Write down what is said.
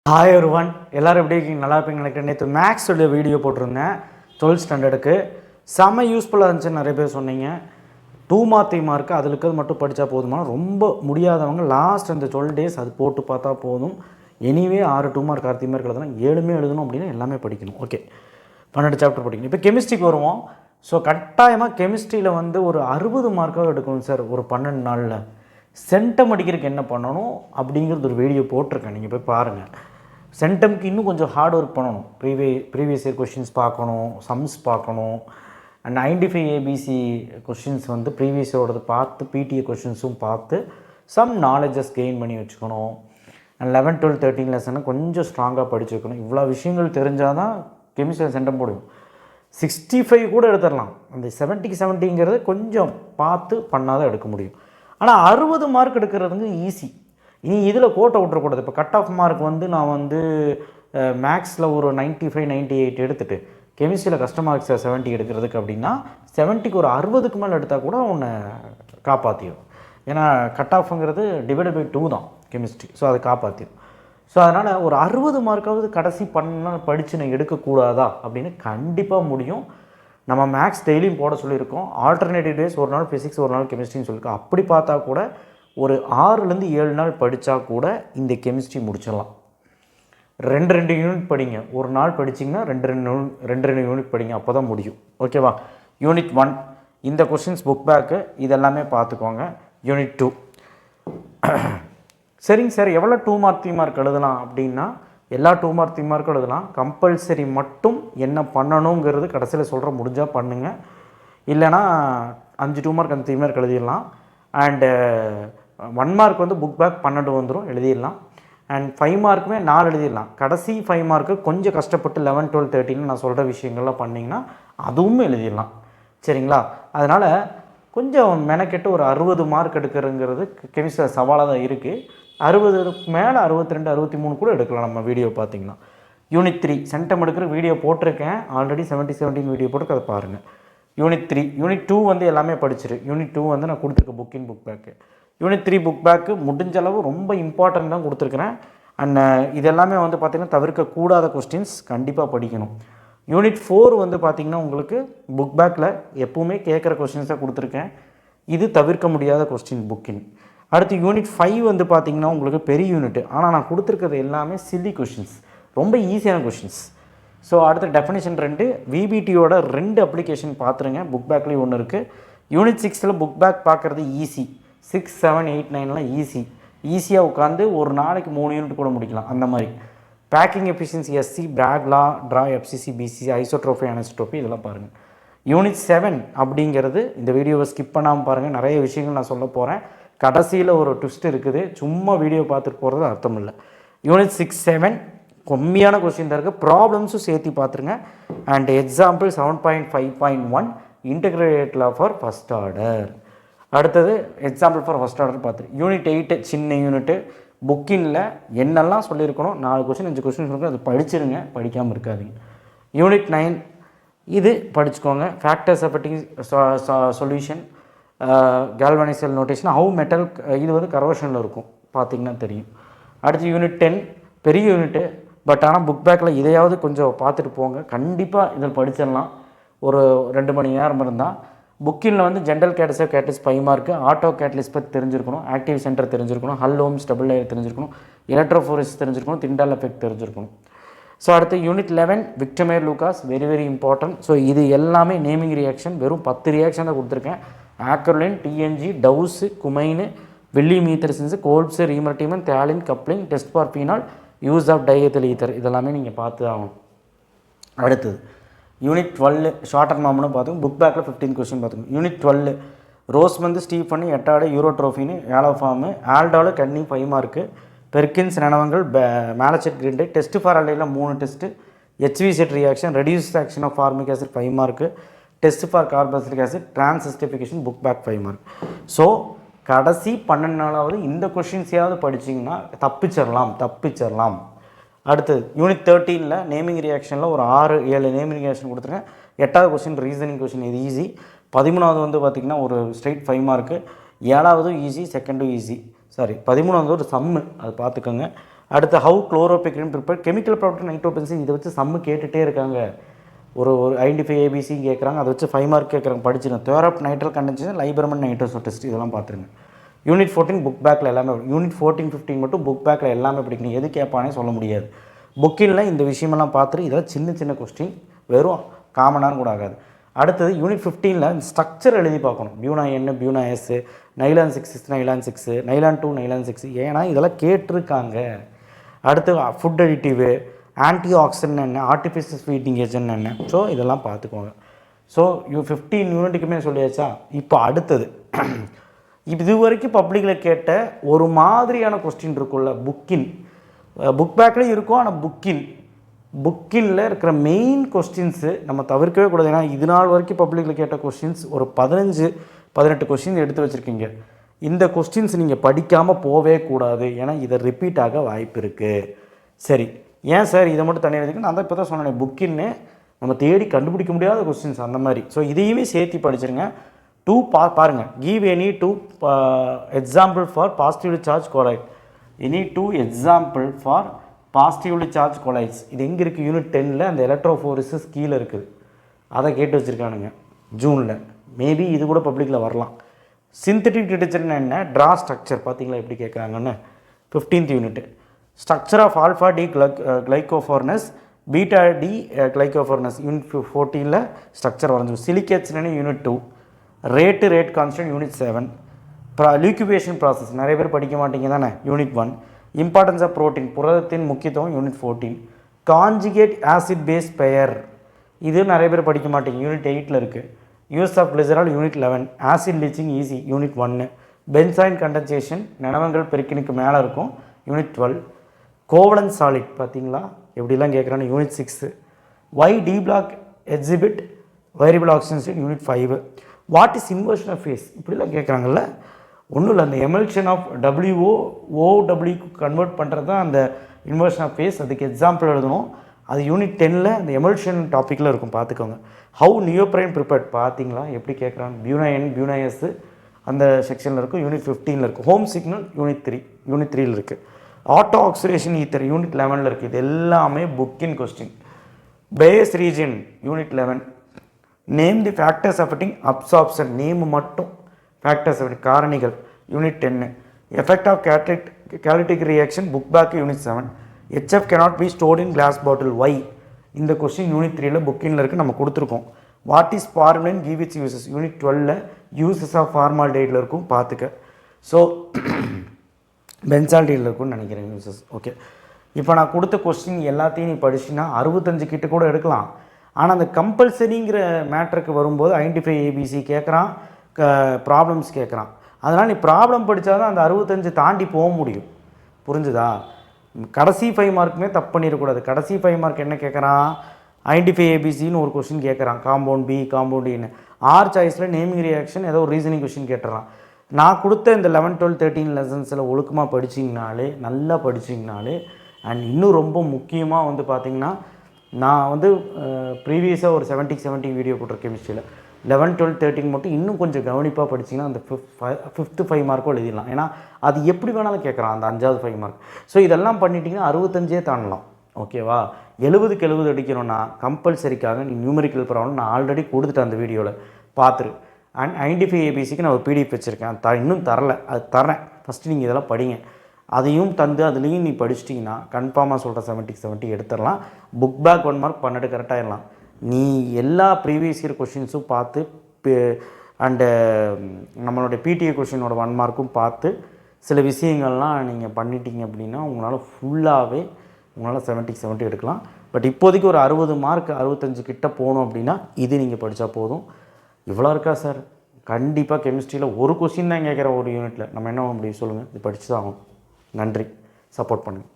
Hi ஒருவன் எல்லோரும் எப்படி இருக்கீங்க? நல்லா இருப்பீங்க நினைக்கிறேன். நேற்று மேக்ஸோட வீடியோ போட்டிருந்தேன் 12th ஸ்டாண்டர்டுக்கு. செம்ம யூஸ்ஃபுல்லாக இருந்துச்சு. நிறைய பேர் சொன்னீங்க 2 மார்க் 3 மார்க்கு அதில் இருக்கிறது மட்டும் படித்தா போதுமா? ரொம்ப முடியாதவங்க லாஸ்ட் அந்த 12 டேஸ் அது போட்டு பார்த்தா போதும். எனிவே 6 2 மார்க் 6 3 மார்க் எழுதணும், 7 எழுதணும் அப்படின்னா எல்லாமே படிக்கணும். ஓகே, 12 சாப்டர் படிக்கணும். இப்போ கெமிஸ்ட்ரிக்கு வருவோம். ஸோ கட்டாயமாக கெமிஸ்ட்ரியில் வந்து ஒரு 60 மார்க்காக எடுக்கணும் சார் ஒரு 12 நாளில். சென்டம் அடிக்கிறதுக்கு என்ன பண்ணணும் அப்படிங்கிறது ஒரு வீடியோ போட்டிருக்கேன், நீங்கள் போய் பாருங்கள். சென்டம்க்கு இன்னும் கொஞ்சம் ஹார்ட் ஒர்க் பண்ணணும். ப்ரீவியஸ் இயர் கொஷின்ஸ் பார்க்கணும், சம்ஸ் பார்க்கணும், அண்ட் 95 ஏபிசி கொஷின்ஸ் வந்து ப்ரீவியஸ் இயரோடது பார்த்து, பிடிஏ கொஷின்ஸும் பார்த்து சம் நாலேஜஸ் கெயின் பண்ணி வச்சுக்கணும். அண்ட் 11, 12, 13 லெசனை கொஞ்சம் ஸ்ட்ராங்காக படித்து வைக்கணும். இவ்வளோ விஷயங்கள் தெரிஞ்சால் தான் கெமிஸ்ட்ரியில் சென்டம் போடுவோம். 65 கூட எடுத்துடலாம். அந்த 70க்கு 70ங்கிறது கொஞ்சம் பார்த்து பண்ணால் தான் எடுக்க முடியும். ஆனால் 60 மார்க் எடுக்கிறதுங்க ஈஸி. இனி இதில் கோட்டை விட்டுறக்கூடாது. இப்போ கட் ஆஃப் மார்க் வந்து நான் வந்து மேக்ஸில் ஒரு 95, 98 எடுத்துகிட்டு கெமிஸ்ட்ரியில் கஷ்டமாக இருக்குது சார் 70 எடுக்கிறதுக்கு அப்படின்னா 70க்கு ஒரு 60க்கு மேலே எடுத்தால் கூட உன்னை காப்பாற்றிடும். ஏன்னா கட் ஆஃப்ங்கிறது டிவைடட் பை 2 தான் கெமிஸ்ட்ரி. ஸோ அதை காப்பாற்றிடும். ஸோ அதனால் ஒரு 60 மார்க்காவது கடைசி படித்து நான் எடுக்கக்கூடாதா அப்படின்னு கண்டிப்பாக முடியும். நம்ம மேக்ஸ் டெய்லியும் போட சொல்லியிருக்கோம். ஆல்டர்னேட்டிவ் டேஸ் ஒரு நாள் ஃபிசிக்ஸ் ஒரு நாள் கெமிஸ்ட்ரின்னு சொல்லியிருக்கோம். அப்படி பார்த்தா கூட ஒரு 6லேருந்து 7 நாள் படித்தா கூட இந்த கெமிஸ்ட்ரி முடிச்சிடலாம். 2 யூனிட் படிங்க. ஒரு நாள் படிச்சிங்கன்னா 2 யூனிட் படிங்க, அப்போ தான் முடியும். ஓகேவா? யூனிட் 1 இந்த கொஷின்ஸ் புக் பேக்கு இதெல்லாமே பார்த்துக்கோங்க. யூனிட் 2 சரிங்க சார், எவ்வளோ 2 மார்க் 3 மார்க் எழுதலாம் அப்படின்னா எல்லா 2 மார்க் 3 மார்க்கும் எழுதலாம். கம்பல்சரி மட்டும் என்ன பண்ணணுங்கிறது கடைசியில் சொல்கிற, முடிஞ்சால் பண்ணுங்கள். இல்லைனா 5 2 மார்க் 3 மார்க் எழுதிடலாம். அண்டு 1 மார்க் வந்து புக் பேக் 12 வந்துடும், எழுதிடலாம். அண்ட் 5 மார்க்குமே 4 எழுதிடலாம். கடைசி 5 மார்க்கு கொஞ்சம் கஷ்டப்பட்டு 11, 12, 13 நான் சொல்கிற விஷயங்கள்லாம் பண்ணிங்கன்னா அதுவும் எழுதிடலாம். சரிங்களா? அதனால் கொஞ்சம் மெனக்கெட்டு ஒரு 60 மார்க் எடுக்கிறதுங்கிறது கெமிஸ்ட்ரி சவாலாக தான் இருக்குது. 60க்கு மேலே 62, 63 கூட எடுக்கலாம் நம்ம வீடியோ பார்த்திங்கன்னா. யூனிட் 3 சென்டம் எடுக்கிற வீடியோ போட்டிருக்கேன் ஆல்ரெடி. 17 வீடியோ போட்டிருக்கு, அதை பாருங்கள். யூனிட் 3 யூனிட் 2 வந்து எல்லாமே படிச்சிரு. யூனிட் 2 வந்து நான் கொடுத்துருக்கேன் book bag. Unit 3 book bag முடிஞ்ச அளவு ரொம்ப இம்பார்ட்டன்ட் தான் கொடுத்துருக்குறேன். அண்ட் இதெல்லாமே வந்து பார்த்திங்கன்னா தவிர்க்கக்கூடாத கொஸ்டின்ஸ் கண்டிப்பாக படிக்கணும். யூனிட் 4 வந்து பார்த்திங்கன்னா உங்களுக்கு புக் பேக்கில் எப்போவுமே கேட்குற கொஸ்டின்ஸ் தான் கொடுத்துருக்கேன். இது தவிர்க்க முடியாத கொஸ்டின் புக்கின். அடுத்து யூனிட் 5 வந்து பார்த்திங்கன்னா உங்களுக்கு பெரிய யூனிட். ஆனால் நான் கொடுத்துருக்கிறது எல்லாமே சில்லி கொஷின்ஸ், ரொம்ப ஈஸியான கொஷின்ஸ். ஸோ அடுத்த டெஃபினிஷன் 2 விபிடியோட 2 அப்ளிகேஷன் பார்த்துருங்க. புக் பேக்லேயும் ஒன்று இருக்குது. யூனிட் 6ல் புக் பேக் பார்க்குறது ஈஸி. 6, 7, 8, 9லாம் ஈஸியாக உட்காந்து ஒரு நாளைக்கு 3 யூனிட் கூட முடிக்கலாம். அந்த மாதிரி பேக்கிங் எஃபிஷியன்சி, எஸ்சி, பிராக்லா, ட்ரா, எஃப்சிசி, பிசிசி, ஐசோட்ரோஃபி, அனஸ்ட்ரோஃபி இதெல்லாம் பாருங்கள். யூனிட் 7 அப்படிங்கிறது இந்த வீடியோவை ஸ்கிப் பண்ணாமல் பாருங்கள். நிறைய விஷயங்கள் நான் சொல்ல போகிறேன். கடைசியில் ஒரு ட்விஸ்ட் இருக்குது. சும்மா வீடியோ பார்த்துட்டு போகிறது அர்த்தம் இல்லை. யூனிட் 6, 7 கம்மியான கொஸ்டின் தான் இருக்குது. ப்ராப்ளம்ஸும் சேர்த்து பார்த்துருங்க. And example 7.5.1 integrate law for first order. அடுத்தது எக்ஸாம்பிள் ஃபார் ஃபஸ்ட் ஆர்டர் பார்த்துரு. யூனிட் 8 சின்ன யூனிட்டு. புக்கினில் என்னெல்லாம் சொல்லியிருக்கணும் 4 கொஸ்டின் 5 கொஸ்டின் சொல்லியிருக்கோம், அது படிச்சிருங்க, படிக்காமல் இருக்காதிங்க. யூனிட் 9 இது படிச்சுக்கோங்க. Factors affecting solution, galvanisation notation, how metal, இது வந்து கரோஷனில் இருக்கும், பார்த்திங்கன்னா தெரியும். அடுத்து யூனிட் 10 பெரிய யூனிட்டு. பட் ஆனால் புக் பேக்கில் இதையாவது கொஞ்சம் பார்த்துட்டு போங்க. கண்டிப்பாக இதில் படிச்சிடலாம். ஒரு 2 மணி நேரம் இருந்தால். புக்கில் வந்து general catalyst 5 mark, auto catalyst பற்றி தெரிஞ்சிருக்கணும், ஆக்டிவ் சென்டர் தெரிஞ்சிருக்கணும், ஹல் ஓம்ஸ் டபுள் லேயர் தெரிஞ்சிருக்கணும், எலக்ட்ரோஃபோரிஸ் தெரிஞ்சிருக்கணும், திண்டால் எஃபெக்ட் தெரிஞ்சிருக்கணும். ஸோ அடுத்து unit 11 Victor Meyer Lucas, very important. So இது எல்லாமே நேமிங் ரியாக்ஷன். வெறும் 10 ரியாக்ஷன் தான் கொடுத்துருக்கேன். ஆக்ரோலின், டிஎன்ஜி, டவுஸு, குமைனு, வெள்ளி மீத்தர்சின்ஸு, கோல்ப்ஸு, ரீமர்டிமன், தேலின், coupling, test for phenol, use of diethyl ether இதெல்லாமே நீங்கள் பார்த்து ஆகணும். அடுத்தது யூனிட் 12 ஷார்ட் மாமனு பார்த்துக்கோங்க. புக் பேக்கில் 15 கொஸ்டின் பார்த்துக்கோங்க. யூனிட் 12 ரோஸ்மந்து, ஸ்டீஃபனு, எட்டாடு, யூரோ ட்ரோஃபின்னு, ஏலோஃபார்மு, ஆல்டாலு, கன்னி 5 மார்க்கு, பெர்கின்ஸ், நனவங்கள், மேலச்செட் கிரிண்டு, டெஸ்ட் ஃபார் அலையில் 3 test, HV Z reaction, reduce action of formic acid 5 mark, test for carboxylic acid, transesterification, book back 5 mark. So கடைசி 12 நாளாவது இந்த கொஷின்ஸையாவது படிச்சிங்கன்னா தப்பிச்சிடலாம். அடுத்தது யூனிட் 13ல் நேமிங் ரியாக்ஷனில் ஒரு 6, 7 நேமிங் ரியாக்ஷன் கொடுத்துருங்க. 8வது கொஸ்டின் ரீசனிங் கொஸ்டின், இது ஈஸி. 13வது வந்து பார்த்திங்கன்னா ஒரு ஸ்ட்ரெயிட் 5 மார்க்கு. 7வது ஈஸி, 2ண்டும் ஈஸி. 13வது ஒரு சம்மு, அது பார்த்துக்கோங்க. அடுத்து how chloropicrin prepare, chemical product nitrobenzene, இதை வச்சு சம்மு கேட்டுகிட்டே இருக்காங்க. ஒரு ஐடென்டிஃபை ஏபிசியும் கேட்குறாங்க, அதை வச்சு 5 மார்க் கேட்குறாங்க, படிச்சுங்க. தியரி ஆஃப் நைட்ரல் கண்டென்சேஷன், லைபர்மன் நைட்ரோசோ டெஸ்ட், இதெல்லாம் பார்த்துருங்க. யூனிட் 14 புக் பேக்கில் எல்லாமே, யூனிட் 14, 15 மட்டும் புக் பேக்கில் எல்லாமே படிக்கணும். எது கேட்பானே சொல்ல முடியாது. புக்கில் இந்த விஷயமெல்லாம் பார்த்துட்டு இதெல்லாம் சின்ன சின்ன கொஸ்டின், வெறும் காமனாக கூட ஆகாது. அடுத்தது யூனிட் 15 ஸ்ட்ரக்சர் எழுதி பார்க்கணும். பியூனா என்ன, Buna S, nylon 6, nylon 6, nylon 2, nylon 6, ஏன்னா இதெல்லாம் கேட்டிருக்காங்க. அடுத்து ஃபுட் அடிட்டிவ், ஆன்டி ஆக்சிடென்ட் என்ன, ஆர்டிஃபிஷியல் ஸ்வீட்டிங் ஏஜென்ட் என்ன, ஸோ இதெல்லாம் பார்த்துக்கோங்க. ஸோ 15 யூனிட்டுக்குமே சொல்லியாச்சா. இப்போ அடுத்தது இது வரைக்கும் பப்ளிக்கில் கேட்ட ஒரு மாதிரியான கொஸ்டின் இருக்குல்ல, புக் பேக்கில் இருக்கும். ஆனால் புக்கின்ல இருக்கிற மெயின் கொஸ்டின்ஸு நம்ம தவிர்க்கவே கூடாது. ஏன்னா இது நாள் வரைக்கும் பப்ளிக்கில் கேட்ட கொஸ்டின்ஸ் ஒரு 15-18 கொஸ்டின் எடுத்து வச்சுருக்கீங்க. இந்த கொஸ்டின்ஸ் நீங்கள் படிக்காமல் போவே கூடாது. ஏன்னா இதை ரிப்பீட் ஆக வாய்ப்பு இருக்குது. சரி, ஏன் சார் இதை மட்டும் தனியாக எழுதிக்கு, நான் தான் இப்போ தான் சொன்னேன், புக்கின்னு நம்ம தேடி கண்டுபிடிக்க முடியாத கொஸ்டின்ஸ் அந்த மாதிரி. ஸோ இதையுமே சேர்த்து படிச்சிருங்க. பாருங்கள், give any 2 example for positively charge collide. Any 2 example for positively charge collides. இது எங்கே இருக்குது? யூனிட் 10ல் அந்த எலக்ட்ரோஃபோரிசஸ் கீழே இருக்குது. அதை கேட்டு வச்சுருக்கானுங்க ஜூனில். மேபி இது கூட பப்ளிக்கில் வரலாம். சிந்தட்டிக் டிடர்ஜென்ட் என்ன, ட்ரா ஸ்ட்ரக்சர் பார்த்தீங்களா எப்படி கேட்குறாங்கன்னு. 15th unit structure of alpha D glucopyranose, beta D glucopyranose. Unit 14ல் ஸ்ட்ரக்சர் வரைஞ்சிடும். சிலிகேட்ஸ்னு unit 2, rate constant unit 7, liquefaction process நிறைய பேர் படிக்க மாட்டீங்க தானே, யூனிட் 1, இம்பார்ட்டன்ஸ் ஆஃப் புரோட்டீன், புரதத்தின் முக்கியத்துவம், யூனிட் 14, கான்ஜுகேட் ஆசிட் பேஸ் பெயர், இது நிறைய பேர் படிக்க மாட்டீங்க, யூனிட் 8ல் இருக்குது. Use of glycerol, unit 11, acid leaching easy, unit 1, benzoin condensation, நிலவங்கள் பெருக்கினுக்கு மேலே இருக்கும், யூனிட் 12, கோவலன் சாலிட் பார்த்தீங்களா எப்படிலாம் கேட்குறான்னு, unit 6, why D block exhibit variable oxygen, unit 5, what is inversion of phase, இப்படிலாம் கேட்குறாங்கல்ல. ஒன்றும் இல்லை, அந்த எமல்ஷன் ஆஃப் ஓடபிள்யூக்கு கன்வெர்ட் பண்ணுறது தான் அந்த இன்வர்ஷன் ஆஃப் ஃபேஸ். அதுக்கு எக்ஸாம்பிள் எழுதணும். அது யூனிட் 10ல் அந்த எமல்ஷன் டாப்பிக்கில் இருக்கும், பார்த்துக்கோங்க. ஹவு நியோப்ரைன் ப்ரிப்பேர்ட் பார்த்தீங்களா எப்படி கேட்குறாங்க, பியூனா என், பியூனா எஸ் அந்த செக்ஷனில் இருக்கும், யூனிட் 15ல் இருக்கும். ஹோம் சிக்னல் யூனிட் 3ல் இருக்குது. ஆட்டோ ஆக்சிடேஷன் ஈத்தர் யூனிட் 11ல் இருக்குது. இது எல்லாமே புக்கின் கொஸ்டின். பேஸ் ரீஜன் unit 11, name the factors affecting absorption, name மட்டும் ஃபேக்டர்ஸ் அஃபெக்டிங் காரணிகள், unit 10, effect of catalytic reaction, book back unit 7, HF cannot be stored in glass bottle, why, இந்த கொஸ்டின் யூனிட் 3ல் புக்கின்ல இருக்குது, நம்ம கொடுத்துருக்கோம். What is formalin, give its uses, unit 12ல் uses of ஃபார்மால்டிஹைடில் இருக்கும், பார்த்துக்க. ஸோ பென்சால்டிஹைடில் இருக்கும்னு நினைக்கிறேன் யூசஸ். ஓகே, இப்போ நான் கொடுத்த கொஸ்டின் எல்லாத்தையும் நீ படிச்சுன்னா 65 கிட்ட கூட எடுக்கலாம். ஆனால் அந்த கம்பல்சரிங்கிற மேட்ருக்கு வரும்போது ஐடென்டிஃபை ஏபிசி கேட்குறான், ப்ராப்ளம்ஸ் கேட்குறான். அதனால் நீ ப்ராப்ளம் படித்தா தான் அந்த 65 தாண்டி போக முடியும். புரிஞ்சுதா? கடைசி 5 மார்க்குமே தப்பு பண்ணிடக்கூடாது. கடைசி 5 மார்க் என்ன கேட்குறான், ஐடென்டிஃபை ஏபிசின்னு ஒரு கொஸ்டின் கேட்குறான், காம்பவுண்ட் பி, காம்பவுண்ட் இன்னு. ஆர் சாய்ஸில் நேமிங் ரியாக்ஷன் ஏதோ ஒரு ரீசனிங் கொஸ்டின் கேட்டுறான். நான் கொடுத்த இந்த 11, 12, 13 லெசன்ஸில் ஒழுக்கமாக படிச்சிங்கனாலே, நல்லா படிச்சிங்கனாலே, அண்ட் இன்னும் ரொம்ப முக்கியமாக வந்து பார்த்திங்கன்னா, நான் வந்து ப்ரீவியஸாக ஒரு 70 வீடியோ போட்டிருக்கேன் கெமிஸ்ட்ரியில். 11, 12, 13 மட்டும் இன்னும் கொஞ்சம் கவனிப்பாக படிச்சிங்கன்னா அந்த 5th 5 மார்க்கும் எழுதிடலாம். ஏன்னா அது எப்படி வேணாலும் கேட்குறான் அந்த 5வது 5 மார்க். ஸோ இதெல்லாம் பண்ணிட்டீங்கன்னா 65 தாண்டலாம். ஓகேவா? 70க்கு 70 அடிக்கணும்னா கம்பல்சரிக்காக நீ நியூமெரிக்கல் ப்ராப்ளம் நான் ஆல்ரெடி கொடுத்துட்டேன் அந்த வீடியோவில், பார்த்துரு. அண்ட் ஐடென்டிஃபை ஏபிசிக்கு நான் ஒரு பிடிஎஃப் வச்சுருக்கேன், இன்னும் தரல, அது தரேன். ஃபஸ்ட்டு நீங்கள் இதெல்லாம் படிங்க. அதையும் தந்து அதுலேயும் நீ படிச்சிட்டிங்கன்னா கன்ஃபார்மாக சொல்கிற 70க்கு 70 எடுத்துடலாம். புக் பேக் 1 மார்க் 12 கரெக்டாகிடலாம். நீ எல்லா ப்ரீவியஸ் இயர் கொஷின்ஸும் பார்த்து அண்டு நம்மளுடைய பிடிஏ கொஷினோட 1 மார்க்கும் பார்த்து சில விஷயங்கள்லாம் நீங்கள் பண்ணிட்டீங்க அப்படின்னா உங்களால் ஃபுல்லாகவே உங்களால் 70க்கு 70 எடுக்கலாம். பட் இப்போதைக்கு ஒரு 60 மார்க் 65 கிட்ட போகணும் அப்படின்னா இது நீங்கள் படித்தா போதும். இவ்வளோ இருக்கா சார்? கண்டிப்பாக கெமிஸ்ட்ரியில் ஒரு கொஸ்டின் தான் கேட்குற ஒரு யூனிட்டில் நம்ம என்ன பண்ண முடியும் சொல்லுங்கள்? இது படித்து தான் ஆகும். நன்றி, சப்போர்ட் பண்ணுங்கள்.